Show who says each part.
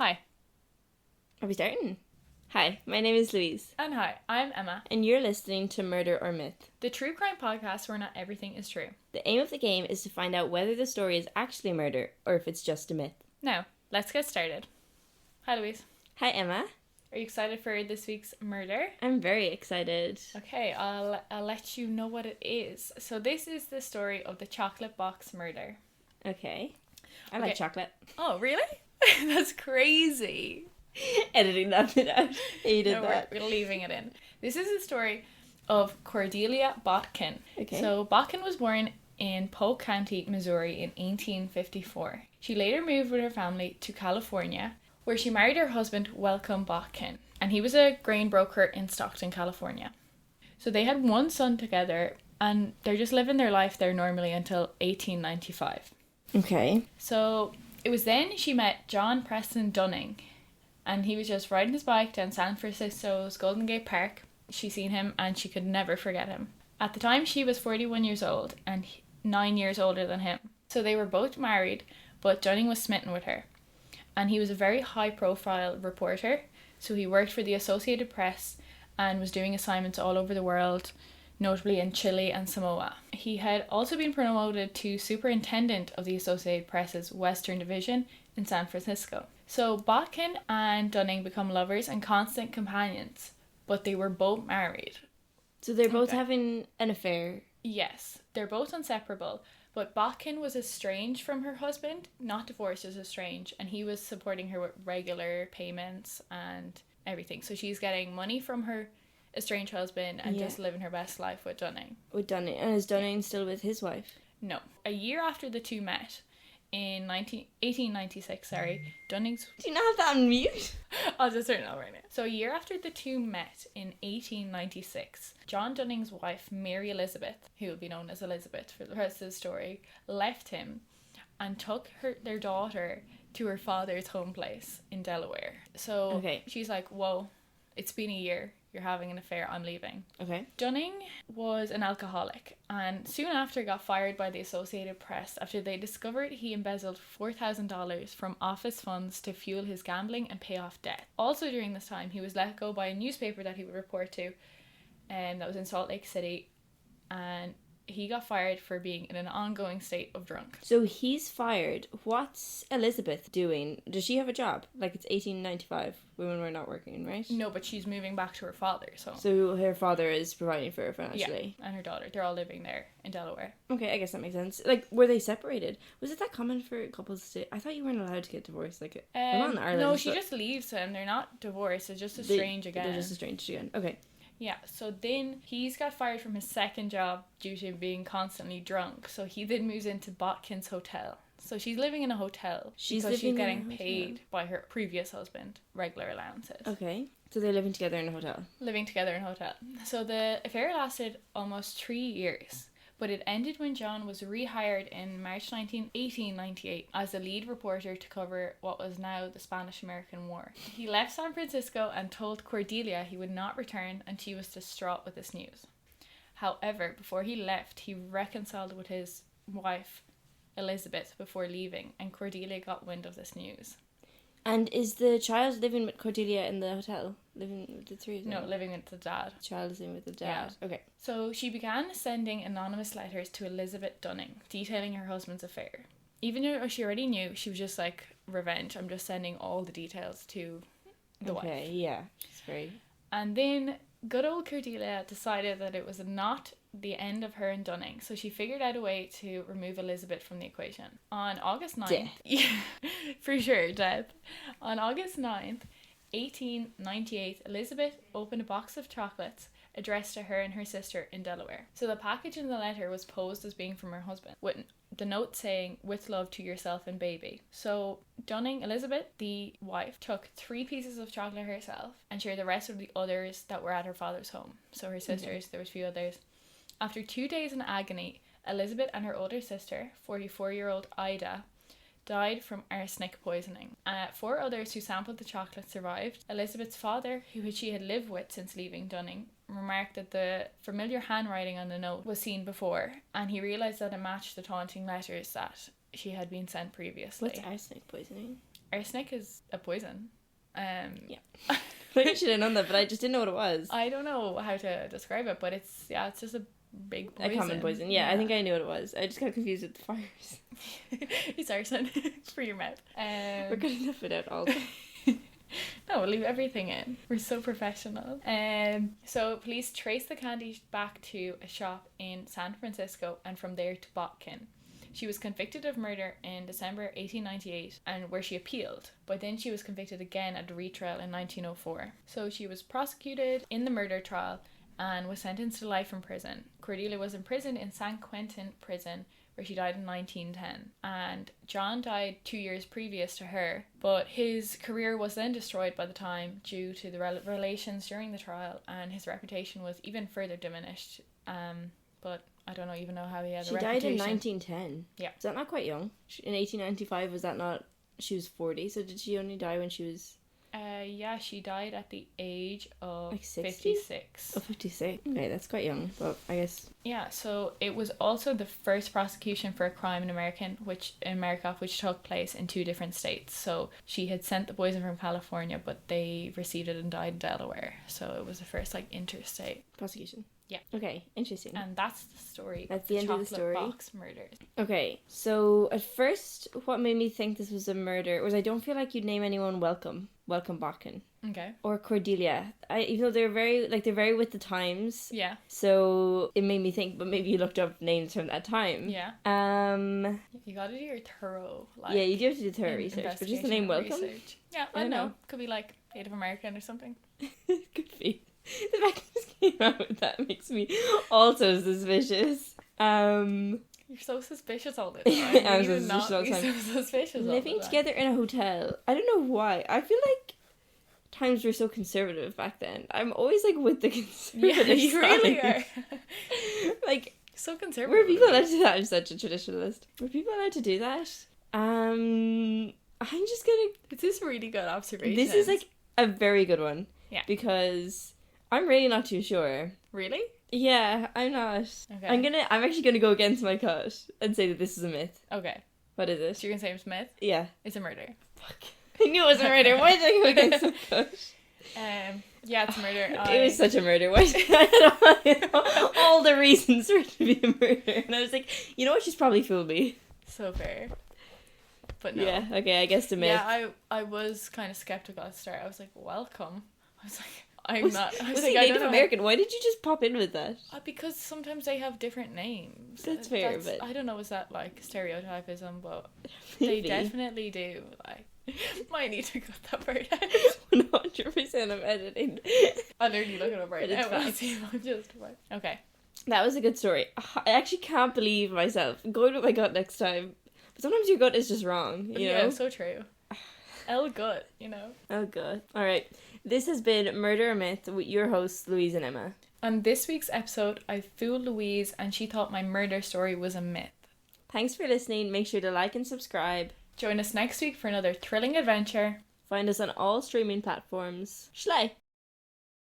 Speaker 1: Hi.
Speaker 2: Are we starting? Hi, my name is Louise.
Speaker 1: And hi, I'm Emma.
Speaker 2: And you're listening to Murder or Myth,
Speaker 1: the true crime podcast where not everything is true.
Speaker 2: The aim of the game is to find out whether the story is actually murder or if it's just a myth.
Speaker 1: Now, let's get started. Hi, Louise.
Speaker 2: Hi, Emma.
Speaker 1: Are you excited for this week's murder?
Speaker 2: I'm very excited.
Speaker 1: Okay, I'll let you know what it is. So this is the story of the chocolate box murder.
Speaker 2: Okay. I like chocolate.
Speaker 1: Oh, really? That's crazy.
Speaker 2: Editing that bit out. Hated that.
Speaker 1: We're leaving it in. This is the story of Cordelia Botkin.
Speaker 2: Okay.
Speaker 1: So Botkin was born in Polk County, Missouri in 1854. She later moved with her family to California, where she married her husband, Welcome Botkin, and he was a grain broker in Stockton, California. So they had one son together, and they're just living their life there normally until 1895.
Speaker 2: Okay.
Speaker 1: So it was then she met John Preston Dunning, and he was just riding his bike down San Francisco's Golden Gate Park. She seen him and she could never forget him. At the time she was 41 years old and 9 years older than him. So they were both married, but Dunning was smitten with her. And he was a very high profile reporter. So he worked for the Associated Press and was doing assignments all over the world, notably in Chile and Samoa. He had also been promoted to superintendent of the Associated Press's Western Division in San Francisco. So Botkin and Dunning become lovers and constant companions, but they were both married.
Speaker 2: So they're both having an affair?
Speaker 1: Yes, they're both inseparable, but Botkin was estranged from her husband, not divorced, just estranged, and he was supporting her with regular payments and everything. So she's getting money from her estranged husband and just living her best life with Dunning.
Speaker 2: And is Dunning still with his wife?
Speaker 1: No. A year after the two met, in 1896, Dunning's...
Speaker 2: Do you not have that on mute?
Speaker 1: I'll just turn it on right now. So a year after the two met, in 1896, John Dunning's wife, Mary Elizabeth, who will be known as Elizabeth for the rest of the story, left him and took their daughter to her father's home place in Delaware. So she's like, whoa, it's been a year. You're having an affair, I'm leaving.
Speaker 2: Okay.
Speaker 1: Dunning was an alcoholic and soon after got fired by the Associated Press after they discovered he embezzled $4,000 from office funds to fuel his gambling and pay off debt. Also during this time, he was let go by a newspaper that he would report to, that was in Salt Lake City, and he got fired for being in an ongoing state of drunk.
Speaker 2: So he's fired. What's Elizabeth doing? Does she have a job? Like, it's 1895. Women were not working, right?
Speaker 1: No, but she's moving back to her father, so...
Speaker 2: So her father is providing for her financially?
Speaker 1: Yeah, and her daughter. They're all living there in Delaware.
Speaker 2: Okay, I guess that makes sense. Like, were they separated? Was it that common for couples to... I thought you weren't allowed to get divorced. Like, well, not in Ireland.
Speaker 1: No, she just leaves them. They're not divorced. It's just estranged again.
Speaker 2: They're just estranged again. Okay.
Speaker 1: Yeah, so then he's got fired from his second job due to being constantly drunk. So he then moves into Botkin's hotel. So she's living in a hotel she's getting paid by her previous husband regular allowances.
Speaker 2: Okay. So they're living together in a hotel.
Speaker 1: Living together in a hotel. So the affair lasted almost 3 years. But it ended when John was rehired in March 1898 as the lead reporter to cover what was now the Spanish-American War. He left San Francisco and told Cordelia he would not return, and she was distraught with this news. However, before he left, he reconciled with his wife, Elizabeth, before leaving, and Cordelia got wind of this news.
Speaker 2: And is the child living with Cordelia in the hotel? Living with the three of them?
Speaker 1: No, living with the dad.
Speaker 2: The child is living with the dad. Yeah. Okay.
Speaker 1: So she began sending anonymous letters to Elizabeth Dunning, detailing her husband's affair. Even though she already knew, she was just like, revenge. I'm just sending all the details to the wife.
Speaker 2: Okay, yeah. It's very...
Speaker 1: And then good old Cordelia decided that it was not the end of her and Dunning, so she figured out a way to remove Elizabeth from the equation. On August 9th...
Speaker 2: Death.
Speaker 1: Yeah, for sure, death. On August 9th, 1898, Elizabeth opened a box of chocolates addressed to her and her sister in Delaware. So the package in the letter was posed as being from her husband, with the note saying, "With love to yourself and baby." So Dunning, Elizabeth, the wife, took 3 pieces of chocolate herself and shared the rest with the others that were at her father's home. So her sisters, there was a few others. After 2 days in agony, Elizabeth and her older sister, 44-year-old Ida, died from arsenic poisoning. 4 others who sampled the chocolate survived. Elizabeth's father, who she had lived with since leaving Dunning, remarked that the familiar handwriting on the note was seen before, and he realised that it matched the taunting letters that she had been sent previously.
Speaker 2: What's arsenic poisoning?
Speaker 1: arsenic is a poison.
Speaker 2: Yeah. I should have known that, but I just didn't know what it was.
Speaker 1: I don't know how to describe it, but it's just a big poison.
Speaker 2: A common poison. Yeah, I think I knew what it was. I just got confused with the fires.
Speaker 1: It's arson for your mouth.
Speaker 2: We're cutting the foot out all the time.
Speaker 1: No, we'll leave everything in. We're so professional. So police traced the candy back to a shop in San Francisco and from there to Botkin. She was convicted of murder in December 1898 and where she appealed, but then she was convicted again at a retrial in 1904. So she was prosecuted in the murder trial and was sentenced to life in prison. Cordelia was imprisoned in San Quentin prison where she died in 1910, and John died 2 years previous to her, but his career was then destroyed by the time due to the relations during the trial, and his reputation was even further diminished. But I don't even know how he had a reputation.
Speaker 2: She died in 1910.
Speaker 1: Yeah.
Speaker 2: Is that not quite young? In 1895, was that not... She was 40, so did she only die when she was...
Speaker 1: Yeah, she died at the age of
Speaker 2: like 60?
Speaker 1: 56.
Speaker 2: Oh, 56. Okay, that's quite young, but I guess...
Speaker 1: Yeah, so it was also the first prosecution for a crime in America, which took place in 2 different states. So she had sent the poison from California, but they received it and died in Delaware. So it was the first, interstate
Speaker 2: prosecution.
Speaker 1: Yeah.
Speaker 2: Okay, interesting.
Speaker 1: And that's the story.
Speaker 2: That's the end of the story.
Speaker 1: Box murders.
Speaker 2: Okay, so at first, what made me think this was a murder was I don't feel like you'd name anyone Welcome Botkin.
Speaker 1: Okay.
Speaker 2: Or Cordelia. Even though they're very with the times.
Speaker 1: Yeah.
Speaker 2: So it made me think, but maybe you looked up names from that time.
Speaker 1: Yeah. You gotta do your thorough.
Speaker 2: Yeah, you do have to do thorough research. But just the name Welcome.
Speaker 1: Research. Yeah, I don't know. Could be Native American or something.
Speaker 2: Could be. The fact that this came out with that makes me also suspicious.
Speaker 1: You're so suspicious all the time.
Speaker 2: I'm suspicious all the time.
Speaker 1: So suspicious
Speaker 2: Living together in a hotel. I don't know why. I feel like times were so conservative back then. I'm always with the conservative
Speaker 1: Yeah, you
Speaker 2: side.
Speaker 1: really are. So conservative.
Speaker 2: Were people allowed to do that? I'm such a traditionalist. Were people allowed to do that? I'm just gonna...
Speaker 1: This is really good observation.
Speaker 2: This is a very good one.
Speaker 1: Yeah.
Speaker 2: Because I'm really not too sure.
Speaker 1: Really?
Speaker 2: Yeah, I'm not.
Speaker 1: Okay.
Speaker 2: I'm actually gonna go against my cut and say that this is a myth.
Speaker 1: Okay.
Speaker 2: What is it?
Speaker 1: So you're gonna say it's myth?
Speaker 2: Yeah.
Speaker 1: It's a murder.
Speaker 2: Fuck. I knew it was a murder. Why did I go against my cut?
Speaker 1: Yeah, it's a murder.
Speaker 2: It was such a murder. Why did I know all the reasons for it to be a murder? And I was like, you know what? She's probably fooled me.
Speaker 1: So fair. But no.
Speaker 2: Yeah, okay, I guess the myth.
Speaker 1: Yeah, I was kind of skeptical at the start. I was like, welcome. I was like, I
Speaker 2: was he Native American? Why did you just pop in with that?
Speaker 1: Because sometimes they have different names.
Speaker 2: That's fair, but...
Speaker 1: I don't know, is that stereotypism, but
Speaker 2: Maybe.
Speaker 1: they definitely do. Might need to cut that part out.
Speaker 2: 100% of editing.
Speaker 1: I'll literally look it up right now. Okay.
Speaker 2: That was a good story. I actually can't believe myself. Going with my gut next time. But sometimes your gut is just wrong, you know?
Speaker 1: Yeah, so true. El gut,
Speaker 2: Oh, good. Alright. This has been Murder or Myth with your hosts, Louise and Emma.
Speaker 1: On this week's episode, I fooled Louise and she thought my murder story was a myth.
Speaker 2: Thanks for listening. Make sure to like and subscribe.
Speaker 1: Join us next week for another thrilling adventure.
Speaker 2: Find us on all streaming platforms. Schley!